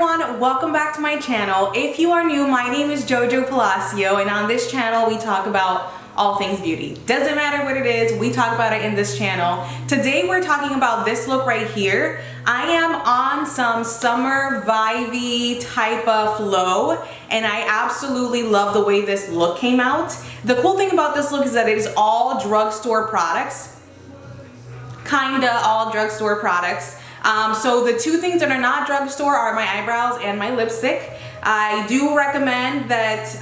everyone, welcome back to my channel. If you are new, my name is Jojo Palacio, and on this channel we talk about all things beauty. Doesn't matter what it is, we talk about it in this channel. Today we're talking about this look right here. I am on some summer vibey type of flow, and I absolutely love the way this look came out. The cool thing about this look is that it is all drugstore products. Kinda all drugstore products. So the two things that are not drugstore are my eyebrows and my lipstick. I do recommend that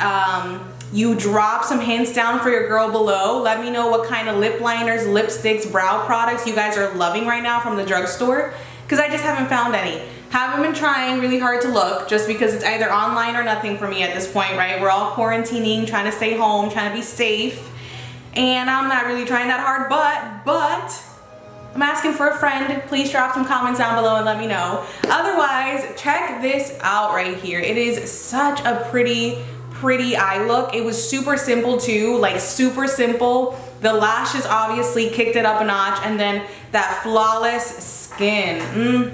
you drop some hints down for your girl below. Let me know what kind of lip liners, lipsticks, brow products you guys are loving right now from the drugstore, because I just haven't found any. Haven't been trying really hard to look, just because it's either online or nothing for me at this point, right? We're all quarantining, trying to stay home, trying to be safe, and I'm not really trying that hard, but I'm asking for a friend. Please drop some comments down below and let me know. Otherwise, check this out right here. It is such a pretty eye look. It was super simple too, like super simple. The lashes obviously kicked it up a notch, and then that flawless skin.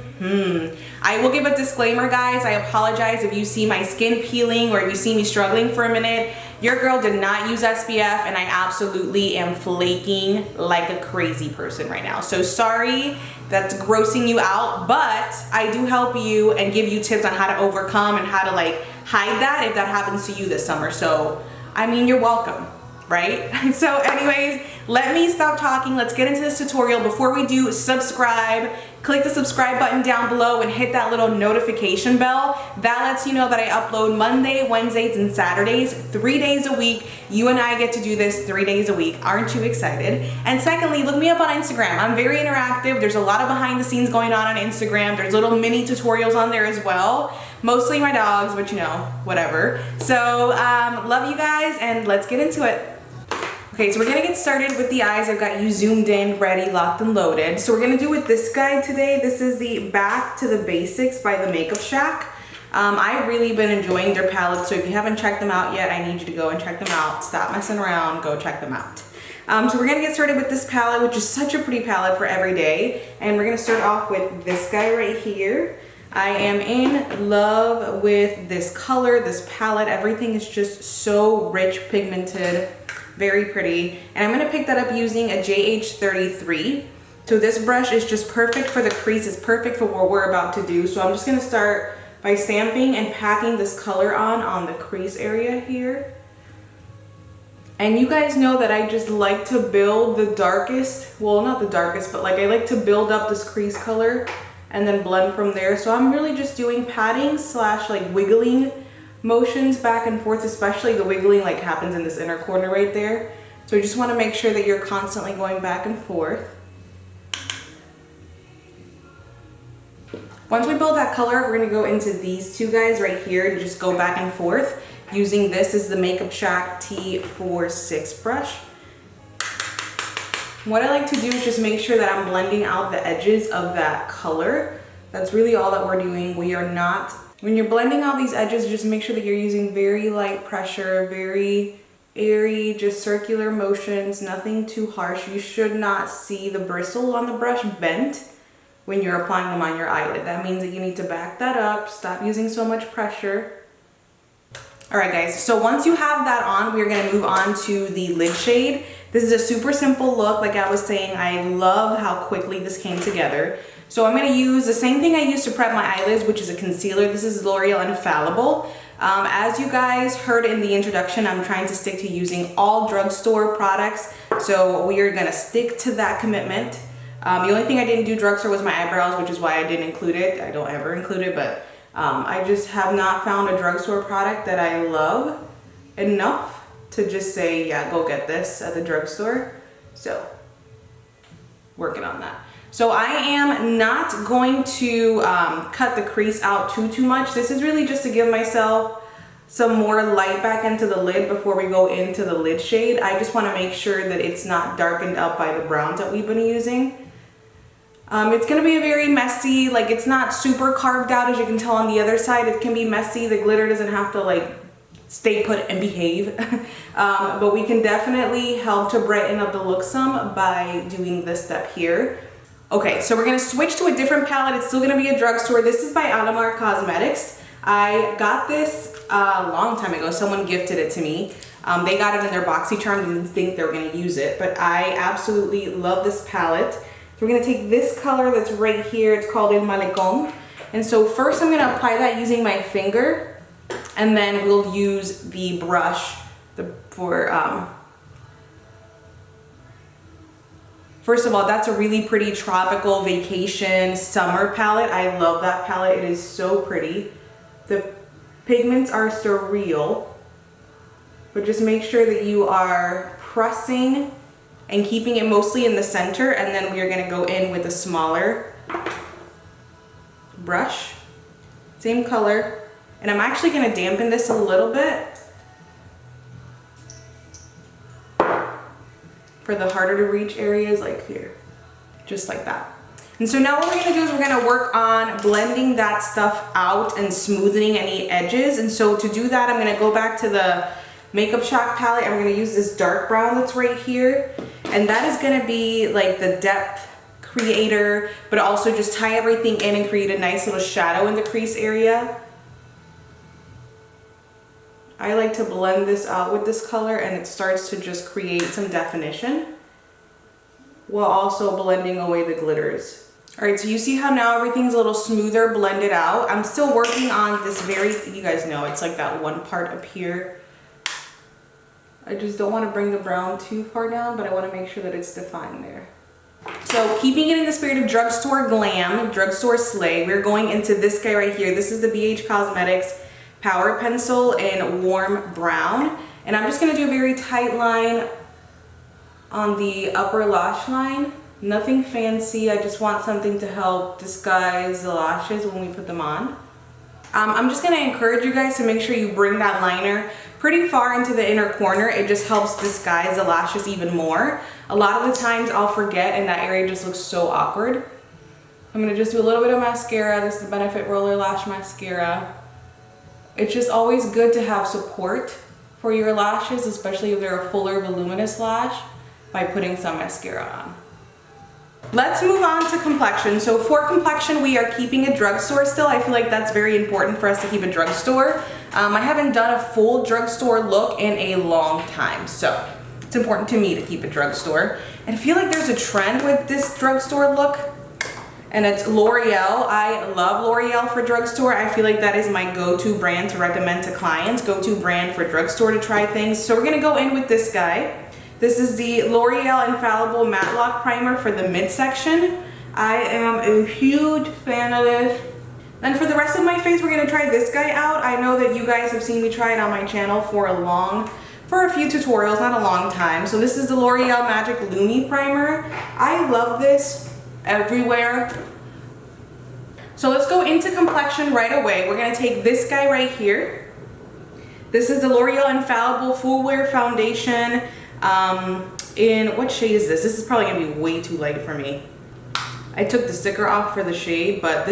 I will give a disclaimer, guys. I apologize if you see my skin peeling or if you see me struggling for a minute. Your girl did not use SPF, and I absolutely am flaking like a crazy person right now. So sorry that's grossing you out, but I do help you and give you tips on how to overcome and how to like hide that if that happens to you this summer. So, I mean, you're welcome, right? So anyways, let me stop talking. Let's get into this tutorial. Before we do, subscribe. Click the subscribe button down below and hit that little notification bell. That lets you know that I upload Monday, Wednesdays, and Saturdays, 3 days a week. You and I get to do this 3 days a week. Aren't you excited? And secondly, look me up on Instagram. I'm very interactive. There's a lot of behind the scenes going on Instagram. There's little mini tutorials on there as well. Mostly my dogs, but you know, whatever. So love you guys, and let's get into it. Okay, so we're gonna get started with the eyes. I've got you zoomed in, ready, locked, and loaded. So we're gonna do with this guy today. This is the Back to the Basics by the Makeup Shack. I've really been enjoying their palettes, so if you haven't checked them out yet, I need you to go and check them out. Stop messing around, go check them out. So we're gonna get started with this palette, which is such a pretty palette for every day. And we're gonna start off with this guy right here. I am in love with this color, this palette. Everything is just so rich, pigmented, very pretty. And I'm gonna pick that up using a JH33. So this brush is just perfect for the crease. It's perfect for what we're about to do. So I'm just gonna start by stamping and packing this color on the crease area here. And you guys know that I just like to build the darkest, well, not the darkest, but like I like to build up this crease color and then blend from there. So I'm really just doing patting slash like wiggling motions back and forth, especially the wiggling like happens in this inner corner right there. So I just want to make sure that you're constantly going back and forth. Once we build that color, we're going to go into these two guys right here and just go back and forth using this is the Makeup Shack T46 brush. What I like to do is just make sure that I'm blending out the edges of that color. That's really all that we're doing. We are not, when you're blending out these edges, just make sure that you're using very light pressure, very airy, just circular motions, nothing too harsh. You should not see the bristle on the brush bent when you're applying them on your eyelid. That means that you need to back that up, stop using so much pressure. All right, guys, so once you have that on, we're gonna move on to the lid shade. This is a super simple look. Like I was saying, I love how quickly this came together. So I'm gonna use the same thing I used to prep my eyelids, which is a concealer. This is L'Oreal Infallible. As you guys heard in the introduction, I'm trying to stick to using all drugstore products. So we are gonna stick to that commitment. The only thing I didn't do drugstore was my eyebrows, which is why I didn't include it. I don't ever include it, but I just have not found a drugstore product that I love enough to just say, yeah, go get this at the drugstore. So, working on that. So I am not going to cut the crease out too much. This is really just to give myself some more light back into the lid before we go into the lid shade. I just want to make sure that it's not darkened up by the browns that we've been using. It's going to be a very messy, like it's not super carved out as you can tell on the other side. It can be messy. The glitter doesn't have to like stay put and behave. But we can definitely help to brighten up the look some by doing this step here. Okay, so we're gonna switch to a different palette. It's still gonna be a drugstore. This is by Alamar Cosmetics. I got this a long time ago. Someone gifted it to me. They got it in their BoxyCharm, didn't think they were gonna use it, but I absolutely love this palette. So we're gonna take this color that's right here. It's called infallible. And so first I'm gonna apply that using my finger, and then we'll use the brush First of all, that's a really pretty tropical vacation summer palette. I love that palette. It is so pretty. The pigments are surreal, but just make sure that you are pressing and keeping it mostly in the center, and then we are gonna go in with a smaller brush, same color, and I'm actually gonna dampen this a little bit for the harder to reach areas, like here, just like that. And so now what we're gonna do is we're gonna work on blending that stuff out and smoothing any edges. And so to do that, I'm gonna go back to the Makeup Shack palette. I'm gonna use this dark brown that's right here. And that is gonna be like the depth creator, but also just tie everything in and create a nice little shadow in the crease area. I like to blend this out with this color, and it starts to just create some definition while also blending away the glitters. All right, so you see how now everything's a little smoother blended out. I'm still working on this you guys know, it's like that one part up here. I just don't want to bring the brown too far down, but I want to make sure that it's defined there. So keeping it in the spirit of drugstore glam, drugstore slay, we're going into this guy right here. This is the BH Cosmetics Power Pencil in warm brown, and I'm just going to do a very tight line on the upper lash line. Nothing fancy, I just want something to help disguise the lashes when we put them on. I'm just going to encourage you guys to make sure you bring that liner pretty far into the inner corner. It just helps disguise the lashes even more. A lot of the times I'll forget and that area just looks so awkward. I'm going to just do a little bit of mascara. This is the Benefit Roller Lash Mascara. It's just always good to have support for your lashes, especially if they're a fuller, voluminous lash, by putting some mascara on. Let's move on to complexion. So for complexion, we are keeping a drugstore still. I feel like that's very important for us to keep a drugstore. I haven't done a full drugstore look in a long time, so it's important to me to keep a drugstore. And I feel like there's a trend with this drugstore look, and it's L'Oreal. I love L'Oreal for drugstore. I feel like that is my go-to brand to recommend to clients, go-to brand for drugstore to try things. So we're gonna go in with this guy. This is the L'Oreal Infallible Matte Lock Primer for the midsection. I am a huge fan of this. Then for the rest of my face, we're gonna try this guy out. I know that you guys have seen me try it on my channel for a few tutorials, not a long time. So this is the L'Oreal Magic Gloomy Primer. I love this everywhere. So let's go into complexion right away. We're gonna take this guy right here. This is the L'Oreal Infallible Full Wear Foundation. In what shade is this? This is probably gonna be way too light for me. I took the sticker off for the shade, but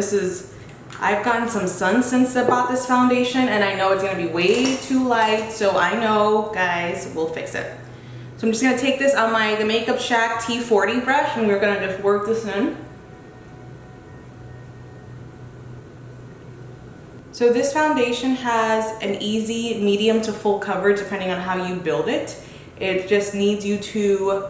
I've gotten some sun since I bought this foundation, and I know it's gonna be way too light, so I know, guys, we'll fix it. So I'm just gonna take this on the Makeup Shack T40 brush, and we're gonna just work this in. So this foundation has an easy medium to full coverage depending on how you build it. It just needs you to,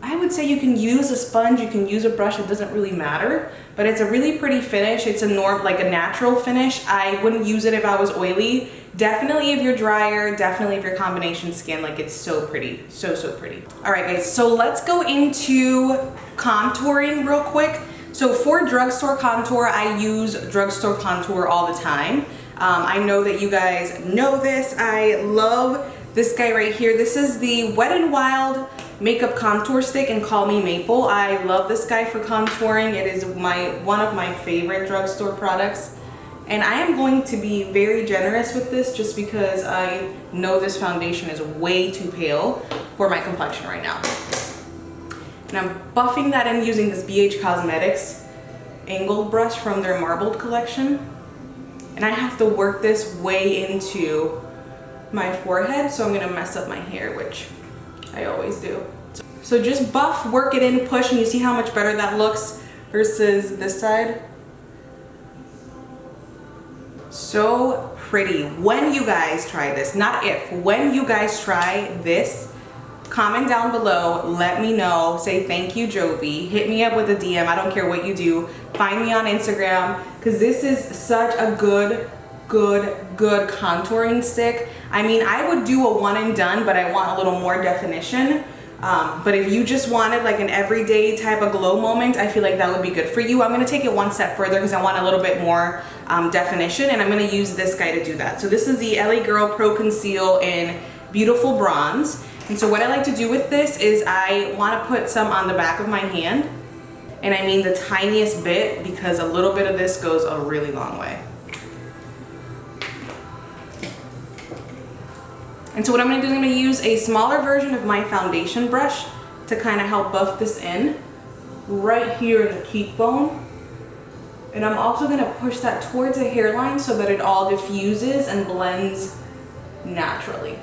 I would say you can use a sponge, you can use a brush, it doesn't really matter, but it's a really pretty finish. It's like a natural finish. I wouldn't use it if I was oily. Definitely if you're drier, definitely if you're combination skin, like it's so pretty, so pretty. All right guys, so let's go into contouring real quick. So for drugstore contour, I use drugstore contour all the time. I know that you guys know this. I love this guy right here. This is the Wet n Wild Makeup Contour Stick in Call Me Maple. I love this guy for contouring. It is one of my favorite drugstore products. And I am going to be very generous with this just because I know this foundation is way too pale for my complexion right now. And I'm buffing that in using this BH Cosmetics angled brush from their Marbled collection. And I have to work this way into my forehead, so I'm gonna mess up my hair, which I always do. So just buff, work it in, push, and you see how much better that looks versus this side. So pretty. When you guys try this, not if, when you guys try this, comment down below, let me know, say thank you Jovi, hit me up with a DM, I don't care what you do, find me on Instagram, because this is such a good contouring stick. I mean, I would do a one and done, but I want a little more definition. But if you just wanted like an everyday type of glow moment, I feel like that would be good for you. I'm gonna take it one step further because I want a little bit more definition, and I'm gonna use this guy to do that. So this is the LA Girl Pro Conceal in Beautiful Bronze. And so what I like to do with this is I wanna put some on the back of my hand, and I mean the tiniest bit, because a little bit of this goes a really long way. And so what I'm gonna do is I'm gonna use a smaller version of my foundation brush to kind of help buff this in right here in the cheekbone. And I'm also gonna push that towards the hairline so that it all diffuses and blends naturally.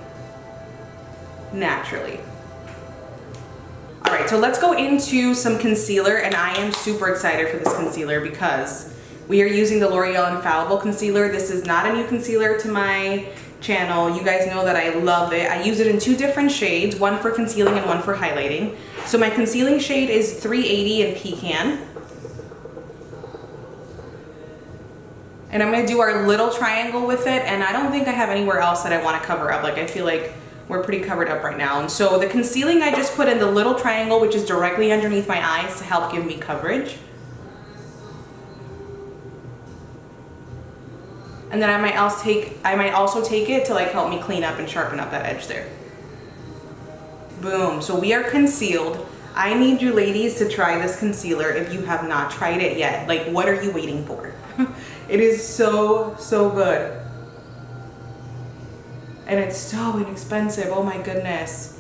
All right, so let's go into some concealer, and I am super excited for this concealer because we are using the L'Oreal Infallible Concealer. This is not a new concealer to my channel. You guys know that I love it. I use it in two different shades, one for concealing and one for highlighting. So my concealing shade is 380 in Pecan. And I'm gonna do our little triangle with it, and I don't think I have anywhere else that I wanna cover up. Like, I feel like we're pretty covered up right now. And so the concealing I just put in the little triangle, which is directly underneath my eyes to help give me coverage. And then I might also take it to like help me clean up and sharpen up that edge there. Boom, so we are concealed. I need you ladies to try this concealer if you have not tried it yet. Like, what are you waiting for? It is so good. And it's so inexpensive, oh my goodness.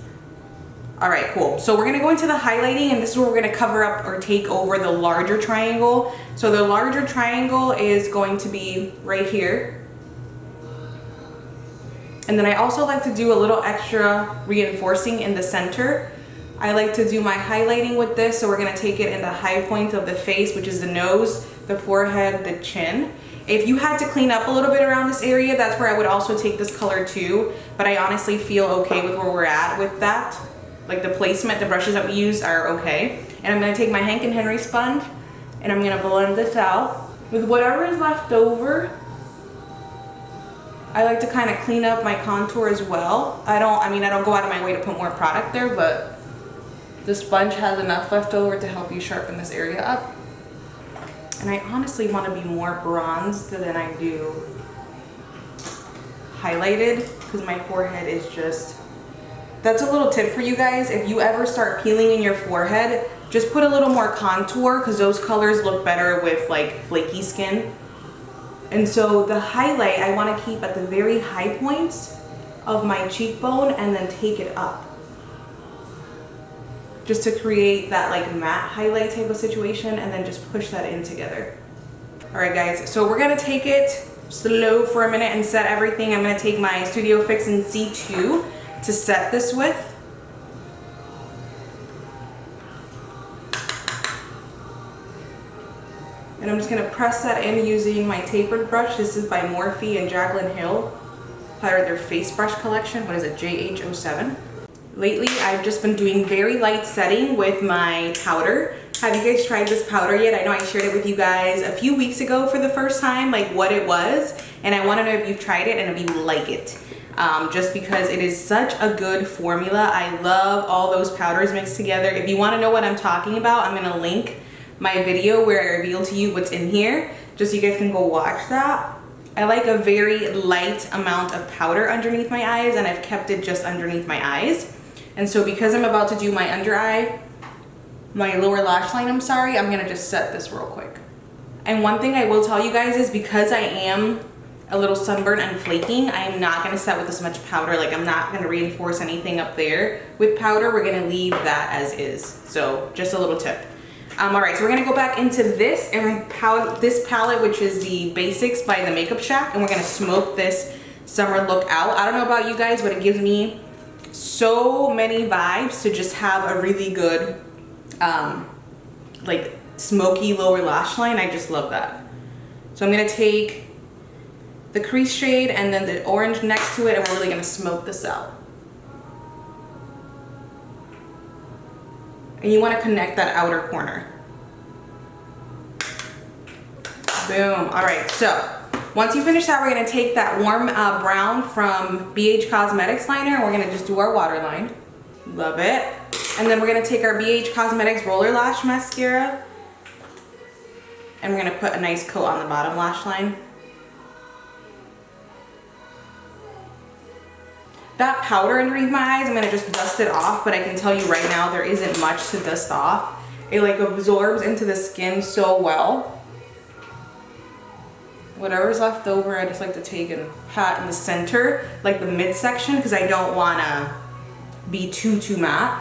All right, cool. So we're gonna go into the highlighting, and this is where we're gonna cover up or take over the larger triangle. So the larger triangle is going to be right here. And then I also like to do a little extra reinforcing in the center. I like to do my highlighting with this, so we're gonna take it in the high point of the face, which is the nose, the forehead, the chin. If you had to clean up a little bit around this area, that's where I would also take this color too, but I honestly feel okay with where we're at with that. Like the placement, the brushes that we use are okay. And I'm gonna take my Hank & Henry sponge, and I'm gonna blend this out. With whatever is left over, I like to kind of clean up my contour as well. I don't go out of my way to put more product there, but the sponge has enough left over to help you sharpen this area up. And I honestly want to be more bronzed than I do highlighted, because my forehead is just... That's a little tip for you guys. If you ever start peeling in your forehead, just put a little more contour, because those colors look better with like flaky skin. And so the highlight I want to keep at the very high points of my cheekbone and then take it up, just to create that like matte highlight type of situation, and then just push that in together. All right guys, so we're gonna take it slow for a minute and set everything. I'm gonna take my Studio Fix in C2 to set this with. And I'm just gonna press that in using my tapered brush. This is by Morphe and Jaclyn Hill, part of their face brush collection. What is it, JH07? Lately, I've just been doing very light setting with my powder. Have you guys tried this powder yet? I know I shared it with you guys a few weeks ago for the first time, like what it was. And I wanna know if you've tried it and if you like it. Just because it is such a good formula. I love all those powders mixed together. If you wanna know what I'm talking about, I'm gonna link my video where I reveal to you what's in here, just so you guys can go watch that. I like a very light amount of powder underneath my eyes, and I've kept it just underneath my eyes. And so because I'm about to do my under eye, my lower lash line, I'm gonna just set this real quick. And one thing I will tell you guys is, because I am a little sunburned and flaking, I am not gonna set with this much powder. Like, I'm not gonna reinforce anything up there with powder. We're gonna leave that as is. So just a little tip. All right, so we're gonna go back into this and this palette, which is the Basics by the Makeup Shack, and we're gonna smoke this summer look out. I don't know about you guys, but it gives me so many vibes to just have a really good like smoky lower lash line. I just love that. So I'm gonna take the crease shade and then the orange next to it, and we're really gonna smoke this out. And you wanna connect that outer corner. Boom. All right, so once you finish that, we're gonna take that warm brown from BH Cosmetics liner, and we're gonna just do our waterline. Love it. And then we're gonna take our BH Cosmetics Roller Lash Mascara, and we're gonna put a nice coat on the bottom lash line. That powder underneath my eyes, I'm gonna just dust it off, but I can tell you right now, there isn't much to dust off. It like absorbs into the skin so well. Whatever's left over, I just like to take and pat in the center, like the midsection, because I don't wanna be too matte,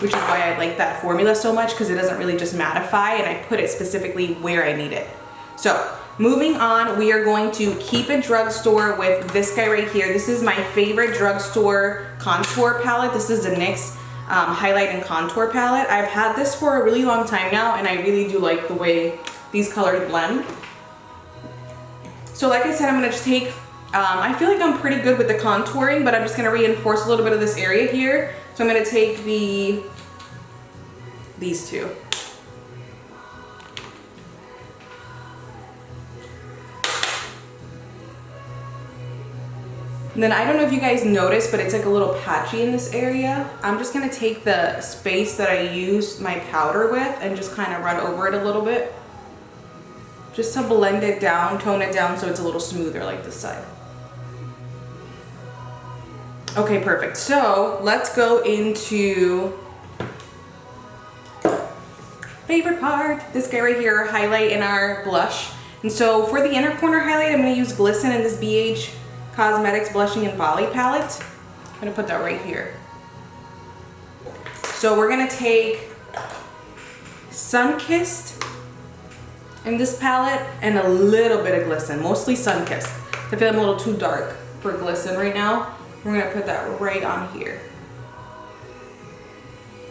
which is why I like that formula so much, because it doesn't really just mattify, and I put it specifically where I need it. So moving on, we are going to keep it drugstore with this guy right here. This is my favorite drugstore contour palette. This is the NYX highlight and contour palette. I've had this for a really long time now, and I really do like the way these colors blend. So like I said, I'm gonna just take, I feel like I'm pretty good with the contouring, but I'm just gonna reinforce a little bit of this area here. So I'm gonna take these two. And then I don't know if you guys noticed, but it's like a little patchy in this area. I'm just gonna take the space that I used my powder with and just kind of run over it a little bit, just to blend it down, tone it down so it's a little smoother like this side. Okay, perfect. So let's go into favorite part, this guy right here, highlight in our blush. And so for the inner corner highlight, I'm gonna use Glisten in this BH Cosmetics Blushing and Volley palette. I'm gonna put that right here. So we're gonna take Sunkissed in this palette and a little bit of Glisten, mostly Sunkissed. I feel I'm a little too dark for Glisten right now. We're gonna put that right on here.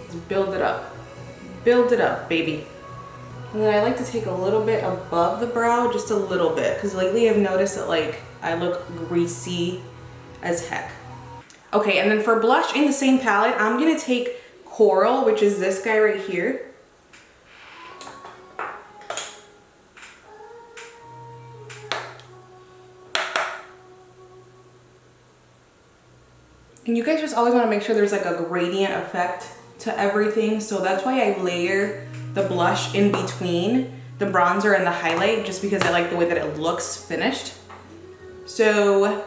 Just build it up. Build it up, baby. And then I like to take a little bit above the brow, just a little bit, because lately I've noticed that like I look greasy as heck. Okay, and then for blush in the same palette, I'm gonna take Coral, which is this guy right here. And you guys just always want to make sure there's like a gradient effect to everything. So that's why I layer the blush in between the bronzer and the highlight, just because I like the way that it looks finished. So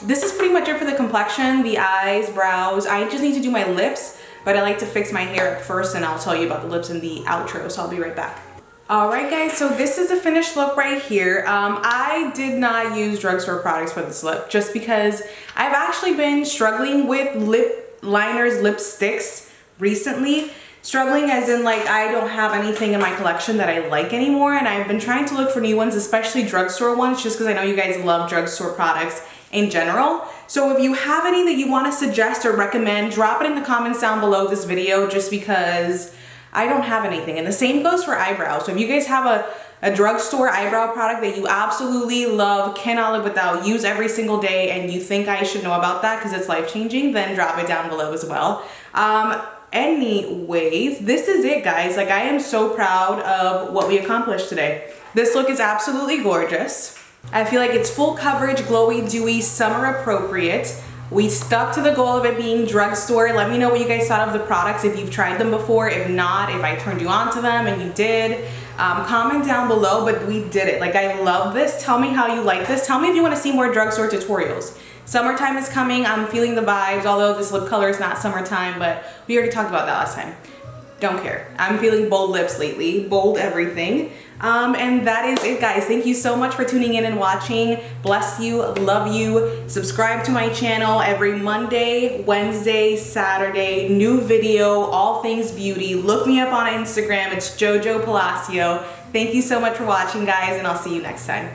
this is pretty much it for the complexion, the eyes, brows. I just need to do my lips, but I like to fix my hair up first, and I'll tell you about the lips in the outro. So I'll be right back. All right, guys, so this is the finished look right here. I did not use drugstore products for this lip just because I've actually been struggling with lip liners, lipsticks recently. Struggling as in like I don't have anything in my collection that I like anymore, and I've been trying to look for new ones, especially drugstore ones, just because I know you guys love drugstore products in general. So if you have any that you want to suggest or recommend, drop it in the comments down below this video, just because I don't have anything. And the same goes for eyebrows. So if you guys have a drugstore eyebrow product that you absolutely love, cannot live without, use every single day, and you think I should know about that because it's life-changing, then drop it down below as well. Anyways, this is it, guys. Like, I am so proud of what we accomplished today. This look is absolutely gorgeous. I feel like it's full coverage, glowy, dewy, summer appropriate. We stuck to the goal of it being drugstore. Let me know what you guys thought of the products, if you've tried them before. If not, if I turned you on to them and you did, comment down below, but we did it. Like, I love this. Tell me how you like this. Tell me if you want to see more drugstore tutorials. Summertime is coming. I'm feeling the vibes, although this lip color is not summertime, but we already talked about that last time. Don't care. I'm feeling bold lips lately, bold everything. And that is it, guys. Thank you so much for tuning in and watching. Bless you, love you. Subscribe to my channel every Monday, Wednesday, Saturday, new video, all things beauty. Look me up on Instagram. It's Jojo Palacio. Thank you so much for watching, guys, and I'll see you next time.